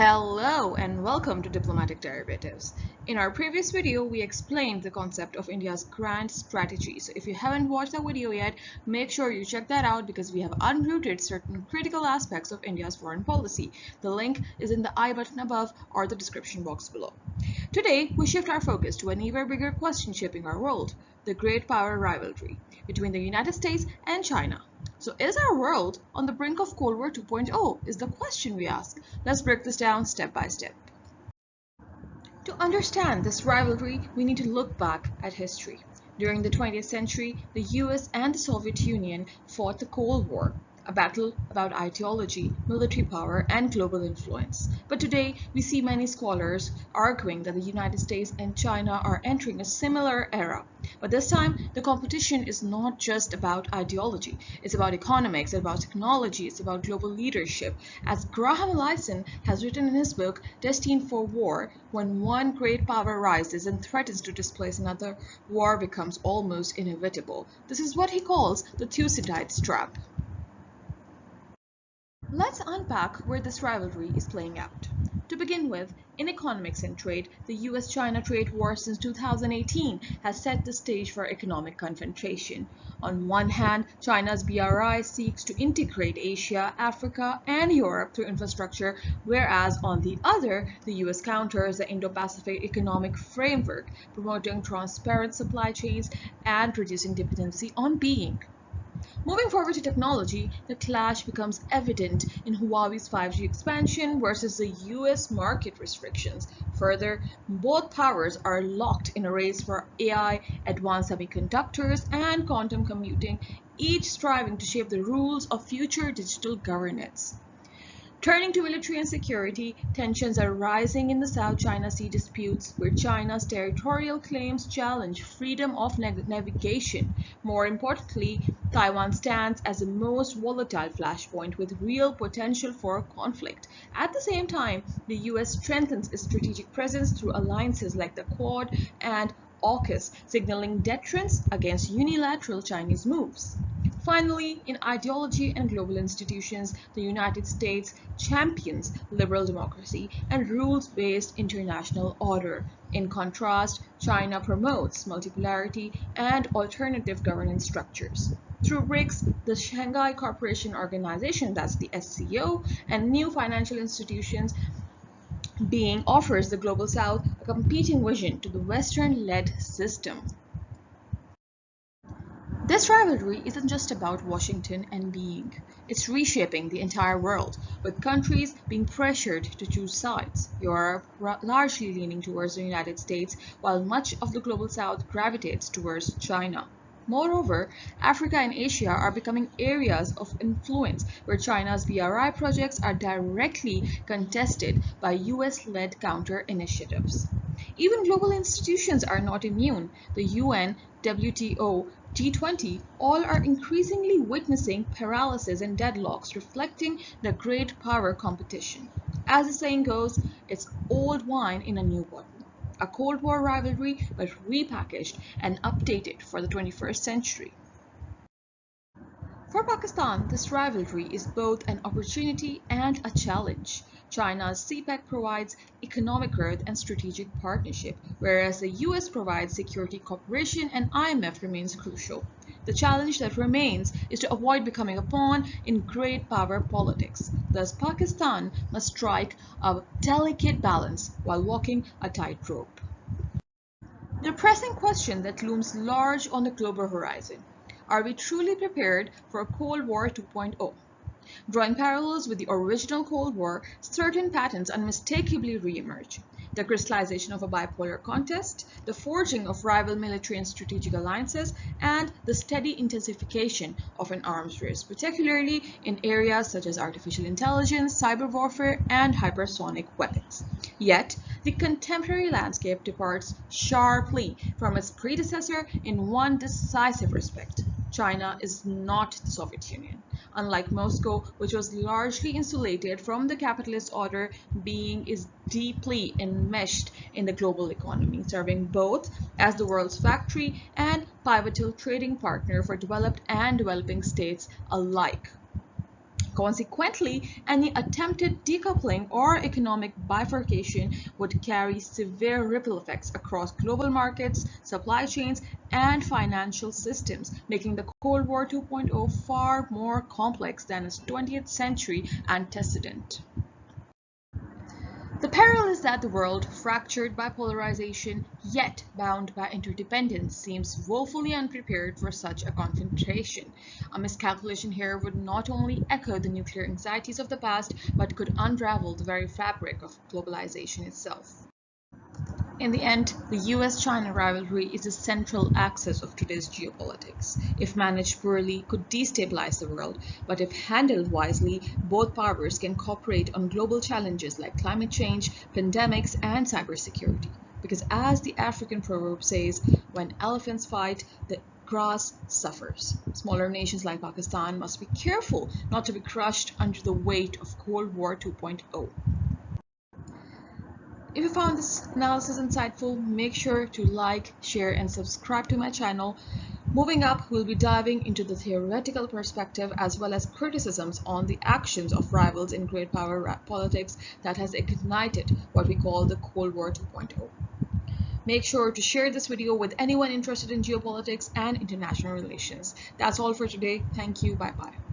Hello and welcome to Diplomatic Derivatives. In our previous video, we explained the concept of India's grand strategy. So if you haven't watched that video yet, make sure you check that out because we have unrooted certain critical aspects of India's foreign policy. The link is in the I button above or the description box below. Today, we shift our focus to an even bigger question shaping our world, the great power rivalry between the United States and China. So is our world on the brink of Cold War 2.0 is the question we ask. Let's break this down step by step. To understand this rivalry, we need to look back at history. During the 20th century, the US and the Soviet Union fought the Cold War, a battle about ideology, military power, and global influence. But today, we see many scholars arguing that the United States and China are entering a similar era. But this time, the competition is not just about ideology. It's about economics, it's about technology, it's about global leadership. As Graham Allison has written in his book, Destined for War, when one great power rises and threatens to displace another, war becomes almost inevitable. This is what he calls the Thucydides trap. Let's unpack where this rivalry is playing out. To begin with, in economics and trade, the US-China trade war since 2018 has set the stage for economic confrontation. On one hand, China's BRI seeks to integrate Asia, Africa, and Europe through infrastructure, whereas on the other, the US counters the Indo-Pacific economic framework, promoting transparent supply chains and reducing dependency on being. Moving forward to technology, the clash becomes evident in Huawei's 5G expansion versus the US market restrictions. Further, both powers are locked in a race for AI, advanced semiconductors, and quantum computing, each striving to shape the rules of future digital governance. Turning to military and security, tensions are rising in the South China Sea disputes, where China's territorial claims challenge freedom of navigation. More importantly, Taiwan stands as the most volatile flashpoint with real potential for conflict. At the same time, the US strengthens its strategic presence through alliances like the Quad and AUKUS, signaling deterrence against unilateral Chinese moves. Finally, in ideology and global institutions, the United States champions liberal democracy and rules-based international order. In contrast, China promotes multipolarity and alternative governance structures. Through BRICS, the Shanghai Cooperation Organization, that's the SCO, and new financial institutions, being offers the Global South a competing vision to the Western-led system. This rivalry isn't just about Washington and being. It's reshaping the entire world, with countries being pressured to choose sides. Europe largely leaning towards the United States, while much of the Global South gravitates towards China. Moreover, Africa and Asia are becoming areas of influence where China's BRI projects are directly contested by US-led counter-initiatives. Even global institutions are not immune. The UN, WTO, G20 all are increasingly witnessing paralysis and deadlocks, reflecting the great power competition. As the saying goes, it's old wine in a new bottle. A Cold War rivalry, but repackaged and updated for the 21st century. For Pakistan, this rivalry is both an opportunity and a challenge. China's CPEC provides economic growth and strategic partnership, whereas the US provides security cooperation and IMF remains crucial. The challenge that remains is to avoid becoming a pawn in great power politics. Thus, Pakistan must strike a delicate balance while walking a tightrope. The pressing question that looms large on the global horizon: are we truly prepared for a Cold War 2.0? Drawing parallels with the original Cold War, certain patterns unmistakably re-emerge. The crystallization of a bipolar contest, the forging of rival military and strategic alliances, and the steady intensification of an arms race, particularly in areas such as artificial intelligence, cyber warfare, and hypersonic weapons. Yet, the contemporary landscape departs sharply from its predecessor in one decisive respect. China is not the Soviet Union. Unlike Moscow, which was largely insulated from the capitalist order, being is deeply enmeshed in the global economy, serving both as the world's factory and pivotal trading partner for developed and developing states alike. Consequently, any attempted decoupling or economic bifurcation would carry severe ripple effects across global markets, supply chains, and financial systems, making the Cold War 2.0 far more complex than its 20th century antecedent. The peril is that the world, fractured by polarization yet bound by interdependence, seems woefully unprepared for such a confrontation. A miscalculation here would not only echo the nuclear anxieties of the past, but could unravel the very fabric of globalization itself. In the end, the US-China rivalry is a central axis of today's geopolitics. If managed poorly, could destabilize the world, but if handled wisely, both powers can cooperate on global challenges like climate change, pandemics, and cybersecurity. Because as the African proverb says, when elephants fight, the grass suffers. Smaller nations like Pakistan must be careful not to be crushed under the weight of Cold War 2.0. If you found this analysis insightful, make sure to like, share, and subscribe to my channel. Moving up, we'll be diving into the theoretical perspective as well as criticisms on the actions of rivals in great power politics that has ignited what we call the Cold War 2.0. Make sure to share this video with anyone interested in geopolitics and international relations. That's all for today. Thank you. Bye-bye.